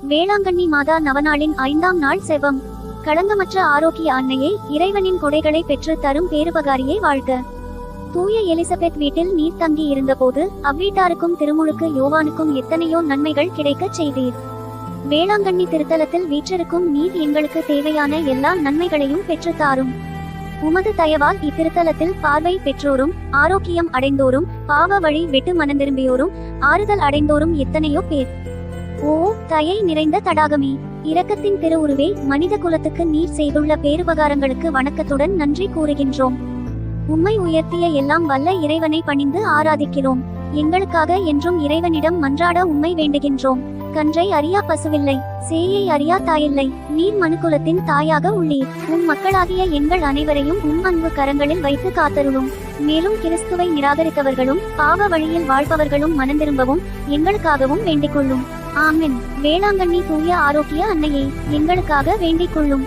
வேளாங்கண்ணி மாதா நவநாளின் 5ஆம் நாள் செபம். களங்கமற்ற ஆரோக்கிய அன்னையே, இறைவனின் கொடைகளை பெற்று தரும் பேருபகாரியை வாழ்க. தூய எலிசபெத் வீட்டில் நீர் தங்கி இருந்தபோது அவ்வீட்டாருக்கும் திருமுழுக்கு யோவானுக்கும் எத்தனையோ நன்மைகள் கிடைக்கச் செய்தீர். வேளாங்கண்ணி திருத்தலத்தில் வீற்றிருக்கும் நீர் எங்களுக்கு தேவையான எல்லா நன்மைகளையும் பெற்று தாரும். உமது தயவால் இத்திருத்தலத்தில் பார்வை பெற்றோரும், ஆரோக்கியம் அடைந்தோரும், பாவ வழி விட்டு மனந்திரும்பியோரும், ஆறுதல் அடைந்தோரும் எத்தனையோ பேர். ஓ தயை நிறைந்த தடாகமே, இரக்கத்தின் திருவுருவே, மனித குலத்துக்கு நீர் செய்துள்ள பேருபகாரங்களுக்கு வணக்கத்துடன் நன்றி கூறுகின்றோம். உம்மை உயர்த்திய எல்லாம் வல்ல இறைவனை பணிந்து ஆராதிக்கிறோம். எங்களுக்காக என்றும் இறைவனிடம் மன்றாட உம்மை வேண்டுகின்றோம். கன்றை அறியா பசுவில்லை, சேயை அறியா தாயில்லை, நீர் மனுக்குலத்தின் தாயாக உள்ளீர். உம் மக்களாகிய எங்கள் அனைவரையும் உம் அன்பு கரங்களில் வைத்து காத்தருளும். மேலும் கிறிஸ்துவை நிராகரித்தவர்களும் பாவ வழியில் வாழ்பவர்களும் மனந்திரும்பவும் எங்களுக்காகவும் வேண்டிக் கொள்ளும். ஆமென். வேளாங்கண்ணி தூய ஆரோக்கிய அன்னையே, எங்களுக்காக வேண்டிக் கொள்ளும்.